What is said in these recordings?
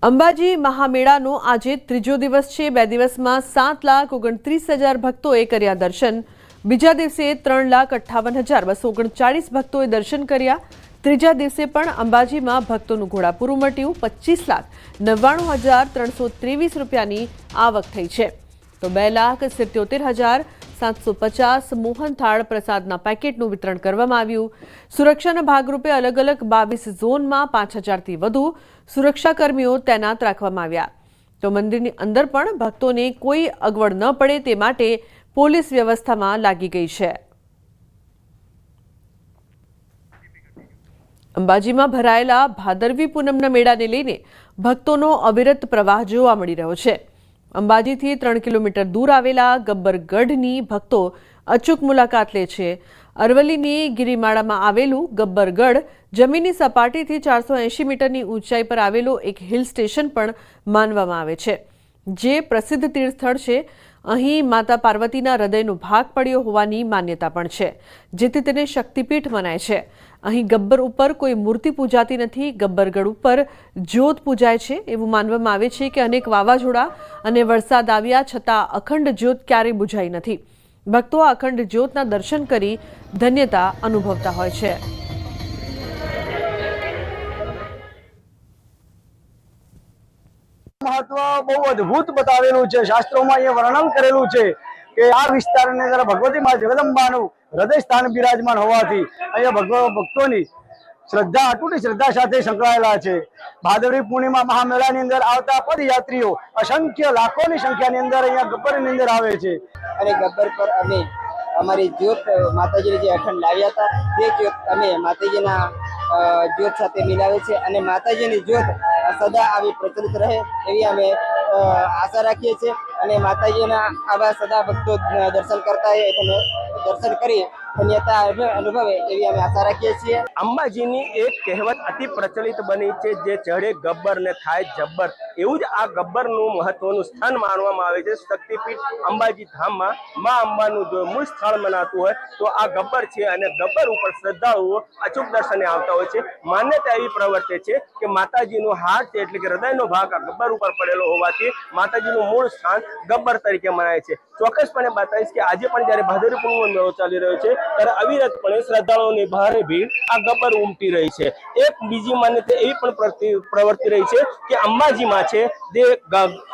અંબાજી મહામેળાનો આજે ત્રીજો દિવસ છે। 2 દિવસમાં 7,29,000 ભક્તોએ કર્યા દર્શન। બીજા દિવસે 3,58,239 ભક્તોએ દર્શન કર્યા। ત્રીજા દિવસે પણ અંબાજીમાં ભક્તોનું ઘોડાપૂર ઉમટ્યું। 25,99,323 રૂપિયાની આવક થઈ છે, તો 2,77,750 મોહનથાળ પ્રસાદના પેકેટનું વિતરણ કરવામાં આવ્યું। સુરક્ષાના ભાગરૂપે અલગ અલગ 22 ઝોનમાં 5,000થી વધુ સુરક્ષાકર્મીઓ તૈનાત રાખવામાં આવ્યા। તો મંદિરની અંદર પણ ભક્તોને કોઈ અગવડ ન પડે તે માટે પોલીસ વ્યવસ્થામાં લાગી ગઈ છે। અંબાજીમાં ભરાયેલા ભાદરવી પૂનમના મેળાને લઈને ભક્તોનો અવિરત પ્રવાહ જોવા મળી રહ્યો છે। અંબાજીથી 3 કિલોમીટર દૂર આવેલા ગબ્બરગઢની ભક્તો અચૂક મુલાકાત લે છે। અરવલ્લીની ગિરિમાળામાં આવેલું ગબ્બરગઢ જમીનની સપાટીથી 480 મીટરની ઊંચાઈ પર આવેલો એક હિલ સ્ટેશન પણ માનવામાં આવે છે, જે પ્રસિદ્ધ તીર્થસ્થળ છે। અહીં માતા પાર્વતીના હૃદયનો ભાગ પડ્યો હોવાની માન્યતા પણ છે, જેથી તેને શક્તિપીઠ મનાય છે। અહીં ગબ્બર ઉપર કોઈ મૂર્તિ પૂજાતી નથી। ગબ્બરગઢ ઉપર જ્યોત પૂજાય છે। એવું માનવામાં આવે છે કે અનેક વાવાઝોડા અને વરસાદ આવ્યા છતાં અખંડ જ્યોત ક્યારેય બુઝાઈ નથી। ભક્તો આ અખંડ જ્યોતના દર્શન કરી ધન્યતા અનુભવતા હોય છે। महत्व बहु अद्भुत बतावेलू है। शास्त्रों में ये वर्णन करेलू है कि आ विस्तार ने अंदर भगवती मां जगदंबानु हृदय स्थान विराजमान होवाथी अहींया भक्तोनी श्रद्धा अतूट श्रद्धा साथे संकळायेला छे। भादरवी पूर्णिमा महामेळानी अंदर आवता पदयात्रीओ असंख्य लाखोनी संख्यानी अंदर अहींया गब्बरनी अंदर आवे छे अने गब्बर पर अमे अमारी ज्योत माताजी जे अखंड लाव्या था ते ज्योत अमे माताजीना ज्योत साथे मिलावे छे अने माताजीनी ज्योत सदा आवी प्रचलित रहे एवी अमे आशा राखीए छे अने माताजीना आवा सदा भक्तो दर्शन करता है तो दर्शन करी धन्यता अनुभवे एवी अमे आशा राखीए छीए। अंबाजीनी एक कहेवत अति प्रचलित बनी है, जे चढ़े गब्बर ने थाय जब्बर। एवं ज आ गब्बरનું મહત્વનું સ્થાન માનવામાં આવે છે। શક્તિપીઠ અંબાજી ધામમાં માં અંબાનું જો મૂળ સ્થળ મનાતું હોય તો આ ગબ્બર છે અને ગબ્બર ઉપર શ્રદ્ધાળુઓ અચૂક દર્શને આવતા હોય છે। માન્યતા એવી પ્રવર્તે છે કે માતાજીનું હાથ છે એટલે કે હૃદયનો ભાગ આ ગબ્બર ઉપર પડેલો હોવાથી માતાજીનું મૂળ સ્થાન ગબ્બર તરીકે મનાય છે। ચોક્કસપણે બતાવીશ કે આજે પણ જ્યારે ભાદરવી પૂનમનો મેળો ચાલી રહ્યો છે ત્યારે અવિરતપણે શ્રદ્ધાળુઓની ભારે ભીડ આ ગબ્બર ઉમટી રહી છે। એક બીજી માન્યતા એવી પણ પ્રવર્તી રહી છે કે અંબાજીમાં છે જે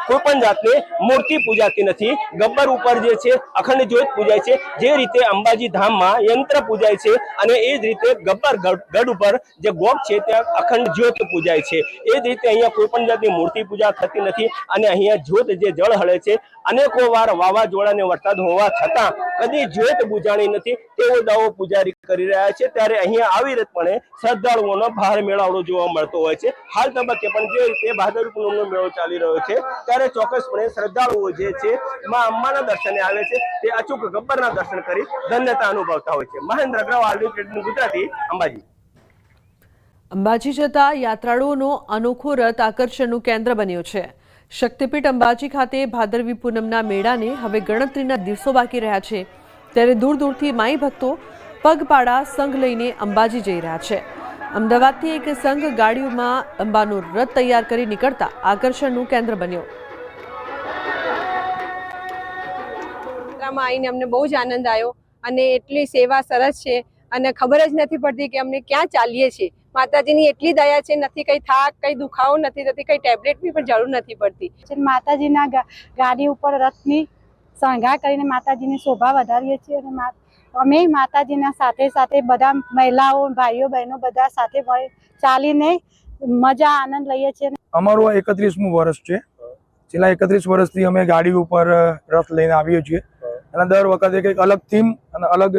કોઈ પણ જાતની મૂર્તિ પૂજાતી નથી। ગબ્બર ઉપર જે છે અખંડ જ્યોત પૂજાય છે। જે રીતે અંબાજી ધામમાં યંત્ર પૂજાય છે અને એ જ રીતે ગબ્બર ગઢ ઉપર જે ગોપ છે ત્યાં અખંડ જ્યોત પૂજાય છે। એ જ રીતે અહીંયા કોઈ પણ જાતની મૂર્તિ પૂજા થતી નથી અને અહીંયા જ્યોત જે જળ હળે છે અનેકો વાર વાવાઝોડાને વરસાદ હોવા છતાં કદી જ્યોત બુજાણી નથી તેવો દાવો પૂજારી કરી રહ્યા છે। ત્યારે અહીંયા અવિરતપણે શ્રદ્ધાળુઓનો ભાર મેળાવડો જોવા મળતો હોય છે। હાલ તબક્કે પણ જે રીતે ભાદરવી પૂનમનો મેળો ચાલી રહ્યો છે ત્યારે ચોક્કસપણે શ્રદ્ધાળુઓ જે છે માં અંબાના દર્શને આવે છે તે અચૂક ગબ્બરના દર્શન કરી ધન્યતા અનુભવતા હોય છે। મહેન્દ્ર અગ્રવાલ, ગુજરાતી, અંબાજી। અંબાજી જતા યાત્રાળુઓનો અનોખો રથ આકર્ષણનું કેન્દ્ર બન્યો છે। શક્તિપીઠ અંબાજી ખાતે ભાદરવી પૂનમના મેળાને હવે ગણતરીના દિવસો બાકી રહ્યા છે, ત્યારે દૂર દૂરથી માઈ ભક્તો પગપાળા સંઘ લઈને અંબાજી જઈ રહ્યા છે। અમદાવાદથી એક સંઘ ગાડીઓમાં અંબાનો રથ તૈયાર કરી નીકળતા આકર્ષણનું કેન્દ્ર બન્યો। આવીને અમને બહુ જ આનંદ આવ્યો અને એટલી સેવા સરસ છે અને ખબર જ નથી પડતી કે અમને ક્યાં ચાલીએ છીએ। માતાજીની એટલી દયા છે, નથી કઈ થાક, કઈ દુખાવો નથી થતી, કઈ ટેબ્લેટની પણ જરૂર નથી પડતી। માતાજીના ગાડી ઉપર રથની શણગાર કરીને માતાજીની શોભા વધારીએ છીએ અને અમે માતાજીના સાથે સાથે બધા મહિલાઓ, ભાઈઓ, બહેનો બધા સાથે ચાલીને મજા આનંદ લઈએ છીએ। અમારું 31મું વર્ષ છે। છેલ્લા 31 વર્ષથી અમે ગાડી ઉપર રથ લઈને આવીએ છીએ અને દર વખતે કંઈક અલગ થીમ અને અલગ